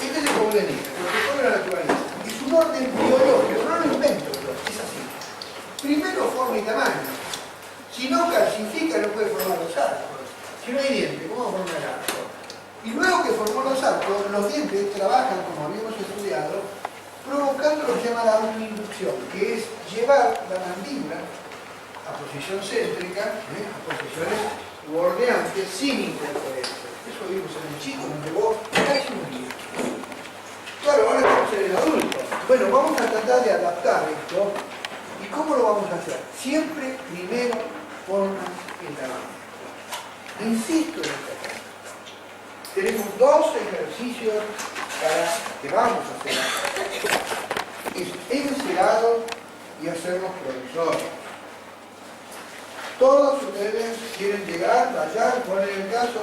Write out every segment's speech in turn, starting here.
Este es el comunismo, el protocolo de la naturaleza. Es un orden biológico, no lo invento yo, es así. Primero forma y tamaño. Si no calcifica no puede formar los arcos. Si no hay dientes, ¿cómo forma el arco? Y luego que formó los arcos, los dientes trabajan, como habíamos estudiado, provocando lo que se llama la autoinducción, que es llevar la mandíbula a posición céntrica, a posiciones bordeantes sin interferencia. Eso vimos en el chico, nos llevó casi un día. Claro, ahora estamos en el adulto. Bueno, vamos a tratar de adaptar esto. ¿Y cómo lo vamos a hacer? Siempre primero forma y tamaño. Insisto en esta cosa. Tenemos dos ejercicios que vamos a hacer acá. Es encerado y hacernos provisorios. Todos ustedes quieren llegar, vayan, ponen el caso.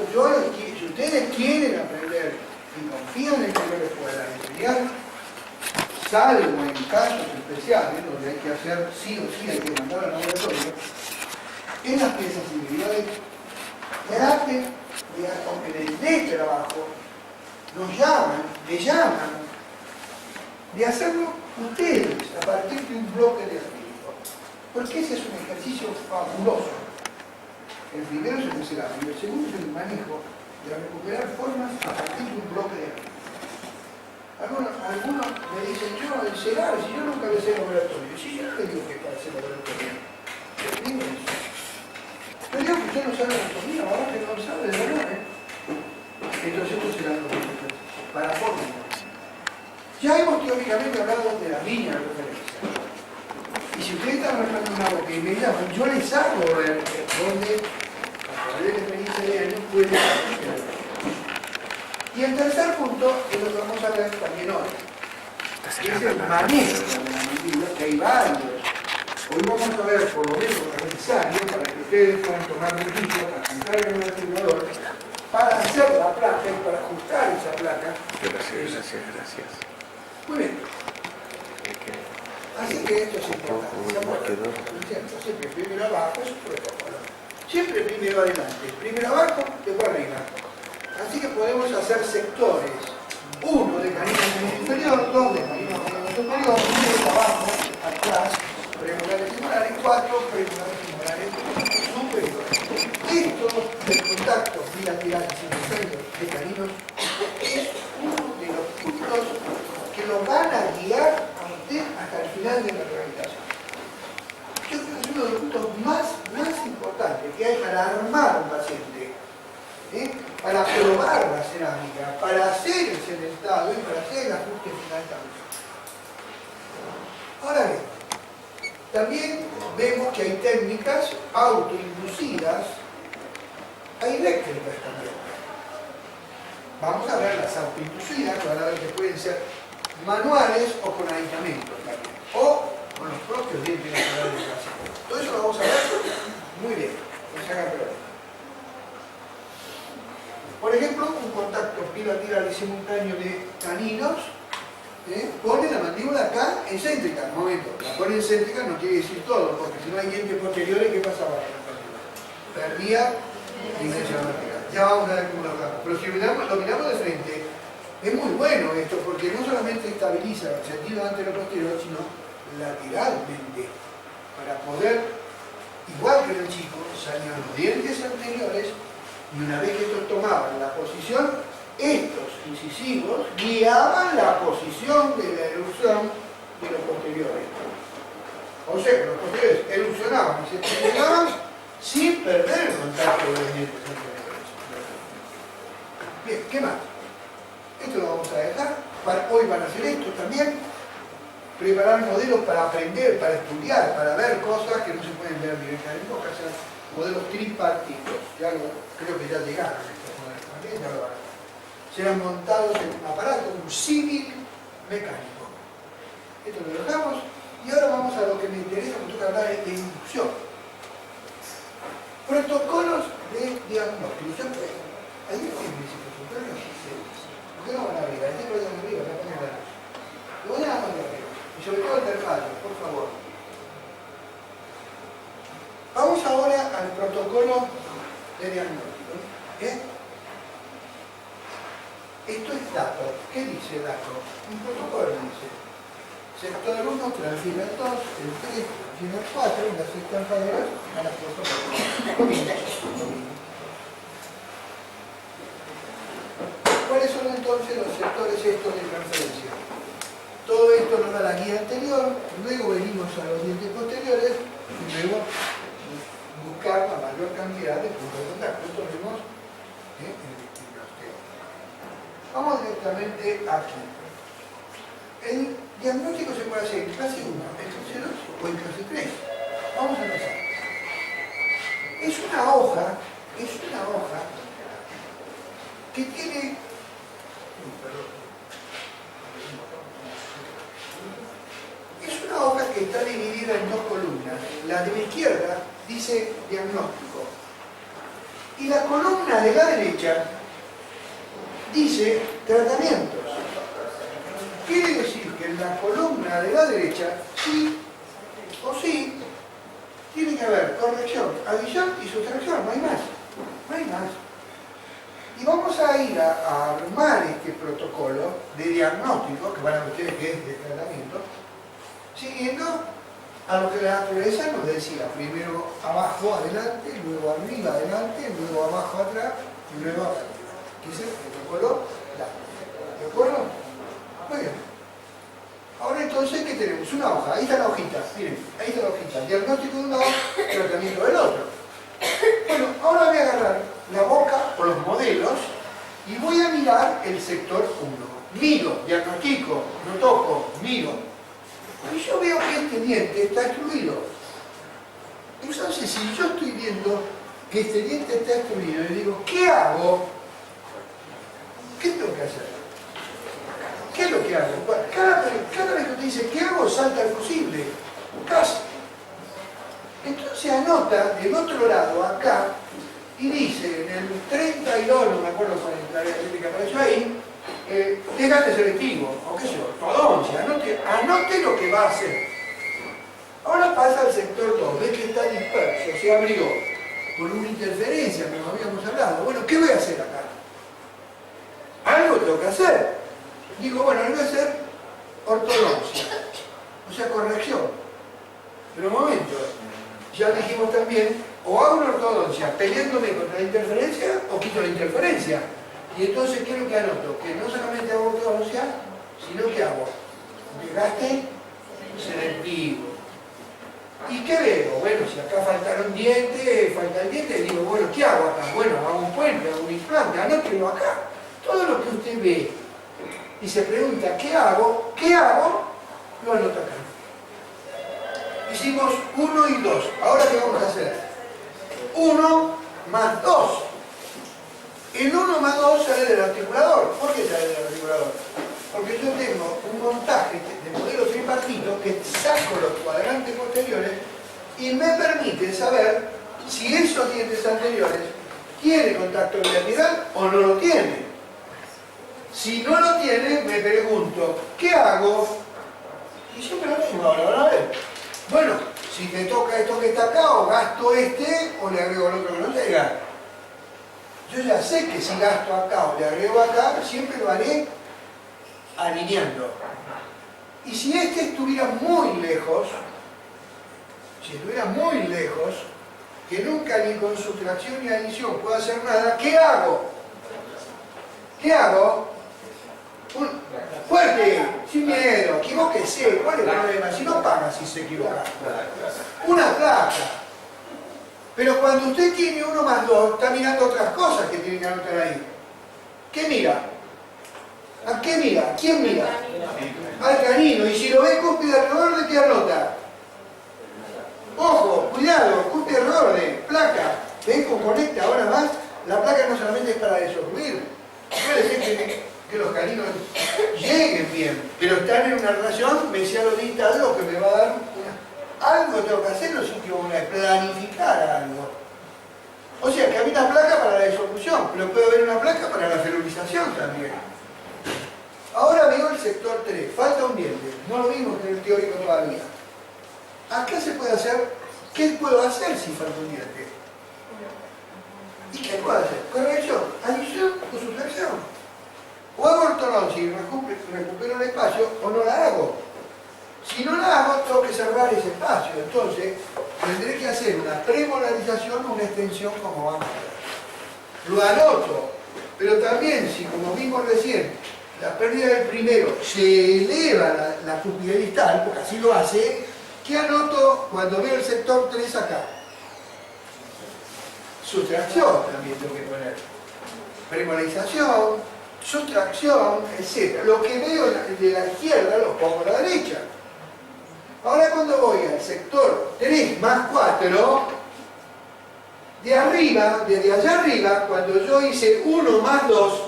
Si ustedes quieren aprender y confían en que yo les pueda enseñar, salvo en casos especiales, donde hay que hacer sí o sí, hay que mandar al laboratorio, en las piezas individuales, traten de, aunque les dé trabajo, le llaman, de hacerlo ustedes a partir de un bloque de actividad. Porque ese es un ejercicio fabuloso. El primero es el encerado y el segundo es el manejo de recuperar formas a partir de un bloque de actividad. Algunos me dicen, yo encerar, si yo nunca voy a hacer laboratorio. Si yo no le digo que para hacer laboratorio, yo digo eso. Pero digo que usted no sabe anatomía, ahora que no sabe de verdad, Entonces esto será lo que para fórmula. Ya hemos teóricamente hablado de la línea de referencia. Y si ustedes están trabajando en algo que me llaman, yo les hago ver dónde a través de la experiencia de años pueden hacer. Y el tercer punto es lo que vamos a ver también hoy. Es el manejo de la mandíbula, que hay varios. Hoy vamos a ver por lo menos lo necesario para que ustedes puedan tomar un tiempo, arrancar en el activador, para hacer la placa y para ajustar esa placa. Gracias. Muy bien. Así que esto es importante. Siempre primero abajo es un protocolo. Siempre primero adelante. Primero abajo, después arriba. Así que podemos hacer sectores. Uno de canino inferior, dos de canino superior, uno de abajo, atrás, premolares y molares, cuatro premolares y molares superiores. Esto del contacto bilateral simultáneo de caninos es uno de los puntos que lo van a guiar a usted hasta el final de la rehabilitación. Yo creo que es uno de los puntos más importantes que hay para armar un paciente, para probar la cerámica, para hacer el cementado y para hacer el ajuste final también. Ahora bien, también vemos que hay técnicas autoinducidas, hay eléctricas también. Vamos a ver las autoinducidas, para ver que pueden ser manuales o con aditamentos también, o con los propios dientes naturales del paciente. Todo eso lo vamos a ver muy bien, no se hagan problema. Por ejemplo, un contacto bilateral y simultáneo de caninos pone la mandíbula acá excéntrica. Un momento, la pone excéntrica no quiere decir todo, porque si no hay dientes posteriores, ¿qué pasaba? Perdía dimensión vertical. Ya vamos a ver cómo lo hagamos. Pero si lo miramos de frente, es muy bueno esto, porque no solamente estabiliza el sentido antero-posterior, sino lateralmente, para poder, igual que en el chico, salían los dientes anteriores. Y una vez que estos tomaban la posición, estos incisivos guiaban la posición de la erucción de los posteriores. O sea, que los posteriores erupcionaban y se terminaban sin perder el contacto de los dientes anteriores. Bien, ¿qué más? Esto lo vamos a dejar. Hoy van a hacer esto también. Preparar modelos para aprender, para estudiar, para ver cosas que no se pueden ver directamente. Vamos a hacer modelos tripartitos. Creo que ya llegaron estos modelos también, ya lo van a ver. Serán montados en un aparato, un símil mecánico. Esto lo dejamos y ahora vamos a lo que me interesa, porque toca hablar de inducción. Protocolos de diagnóstico. Ahí no hay principios, pero no existe. ¿Por qué no van arriba? El tipo de arriba, la ponen la luz. Lo van a poner arriba. Y sobre todo el termallo, por favor. Vamos ahora al protocolo de diagnóstico. Esto es DACO. ¿Qué dice DACO? Un protocolo dice. Sector 1, transfilar 2, el 3, transfilar 4, la sexta fase a la protocolo. ¿Cuáles son entonces los sectores estos de transferencia? Todo esto nos da la guía anterior, luego venimos a los dientes posteriores y luego buscar la mayor cantidad de puntos de contacto. Esto lo vemos en los temas. Vamos directamente aquí. El diagnóstico se puede hacer en clase 1, en clase 2 o en clase 3. Vamos a empezar. Es una hoja que tiene... Es una hoja que está dividida en dos columnas. La de la izquierda dice diagnóstico y la columna de la derecha dice tratamientos. Quiere decir que en la columna de la derecha sí o sí tiene que haber corrección, adición y sustracción, no hay más. No hay más. Y vamos a ir a armar este protocolo de diagnóstico, que van a ver ustedes que es de tratamiento, siguiendo a lo que la naturaleza nos decía. Primero abajo, adelante, luego arriba, adelante, luego abajo, atrás, y luego atrás. Que es el protocolo DACO. ¿De acuerdo? Muy bien. Ahora entonces, ¿qué tenemos? Una hoja. Ahí está la hojita. Miren, ahí está la hojita. Diagnóstico de un lado, tratamiento del otro. Bueno, ahora voy a agarrar la boca o los modelos y voy a mirar el sector 1. Miro, diagnostico, lo toco, miro. Y yo veo que este diente está excluido. Entonces, si yo estoy viendo que este diente está excluido, le digo, ¿qué hago? ¿Qué tengo que hacer? ¿Qué es lo que hago? Cada vez que usted dice, ¿qué hago? Salta el fusible. Casi. Entonces anota del otro lado, acá, y dice, en el 32, no me acuerdo cuál es la letra que apareció ahí, desgaste selectivo, o qué sé yo, ortodoncia, anote lo que va a hacer. Ahora pasa al sector 2, ve que está disperso, se abrió por una interferencia, como habíamos hablado. Bueno, ¿qué voy a hacer acá? Algo tengo que hacer. Digo, bueno, voy a hacer ortodoncia, o sea, corrección. Pero un momento, ya dijimos también, o hago una ortodoncia peleándome contra la interferencia o quito la interferencia. Y entonces, ¿qué es lo que anoto? Que no solamente hago ortodoncia, sino que hago desgaste selectivo. ¿Y qué veo? Bueno, si acá faltaron dientes, falta el diente, digo, bueno, ¿qué hago acá? Bueno, hago un puente, hago un implante, anótelo acá. Todo lo que usted ve y se pregunta, ¿qué hago? ¿Qué hago? Lo anoto acá. Hicimos 1 y 2. Ahora, ¿qué vamos a hacer? 1 más 2. El 1 más 2 sale del articulador. ¿Por qué sale del articulador? Porque yo tengo un montaje de modelo tripartito que saco los cuadrantes posteriores y me permite saber si esos dientes anteriores tienen contacto bilateral o no lo tienen. Si no lo tiene, me pregunto, ¿qué hago? Y siempre lo mismo, ahora van a ver. Bueno, si te toca esto que está acá, o gasto este, o le agrego el otro que no llega. Yo ya sé que si gasto acá o le agrego acá, siempre lo haré alineando. Y si este estuviera muy lejos, que nunca ni con sustracción ni adición puedo hacer nada, ¿qué hago? ¿Qué hago? Fuerte, sin miedo, equivóquese, ¿cuál es el problema? Si no paga si se equivoca. Una placa. Pero cuando usted tiene 1 más 2, está mirando otras cosas que tiene que anotar ahí. ¿Qué mira? ¿A qué mira? ¿Quién mira? Al canino. Y si lo ve cúspide alrededor, ¿de qué anota? Ojo, cuidado, cúspide alrededor de placa. ¿Ven cómo conecta ahora más? La placa no solamente es para desobstruir. Puede ser que los caninos lleguen bien, pero están en una relación mesiano-distal, lo que me va a dar algo tengo que hacer en el sitio 1, es planificar algo. O sea que hay una placa para la disolución, pero puede haber una placa para la ferurización también. Ahora veo el sector 3, falta un diente, no lo vimos en el teórico todavía. Acá se puede hacer, ¿qué puedo hacer si falta un diente? decisión si recupero el espacio o no la hago. Si no la hago, tengo que cerrar ese espacio. Entonces, tendré que hacer una premolarización o una extensión como vamos a ver. Lo anoto, pero también si, como vimos recién, la pérdida del primero se eleva la cuspide distal, porque así lo hace, ¿qué anoto cuando veo el sector 3 acá? Sustracción también tengo que poner. Premolarización, sustracción, etc. Lo que veo de la izquierda lo pongo a la derecha. Ahora cuando voy al sector 3 más 4, de arriba, desde allá arriba, cuando yo hice 1 más 2,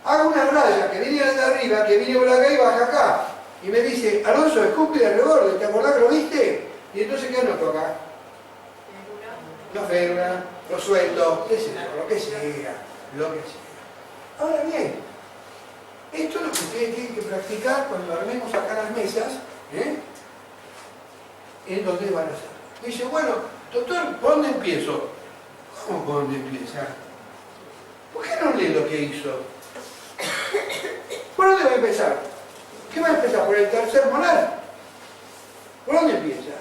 hago una raya que viene de arriba, que viene por acá y baja acá. Y me dice, Alonso, escúpide al reborde, ¿te acordás que lo viste? Y entonces, ¿qué anoto acá? La férula, los sueldos, qué sé yo, lo que sea, lo que sea. Ahora bien, esto es lo que ustedes tienen que practicar cuando armemos acá las mesas, en donde van a hacer. Dice, bueno, doctor, ¿por dónde empiezo? ¿Cómo por dónde empieza? ¿Por qué no lee lo que hizo? ¿Por dónde va a empezar? ¿Qué va a empezar? ¿Por el tercer molar? ¿Por dónde empieza?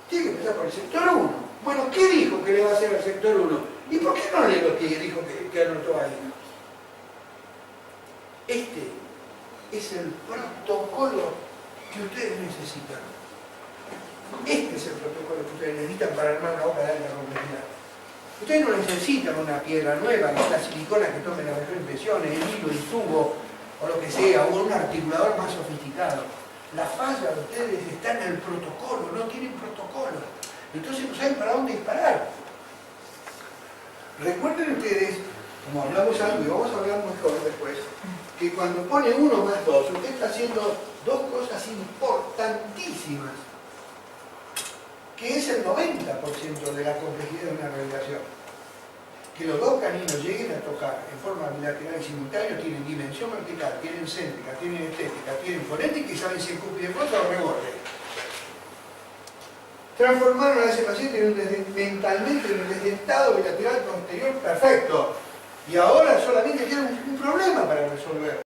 Tiene que empezar por el sector 1. Bueno, ¿qué dijo que le va a hacer al sector 1? ¿Y por qué no lee lo que dijo que anotó ahí? Este es el protocolo que ustedes necesitan. Este es el protocolo que ustedes necesitan para armar una obra de alta complejidad. Ustedes no necesitan una piedra nueva, ni una silicona que tome las mejores impresiones, el hilo, el tubo, o lo que sea, o un articulador más sofisticado. La falla de ustedes está en el protocolo, no tienen protocolo. Entonces no saben para dónde disparar. Recuerden ustedes, como hablamos algo y vamos a hablar mejor después, que cuando pone 1 más 2, usted está haciendo dos cosas importantísimas, que es el 90% de la complejidad de una radiación. Que los dos caninos lleguen a tocar en forma bilateral y simultánea tienen dimensión vertical, tienen céntrica, tienen estética, tienen fonética y saben si es cúspide flota o reborde. Transformaron a ese paciente mentalmente en un desdentado bilateral posterior perfecto. Y ahora solamente tienen un problema para resolver.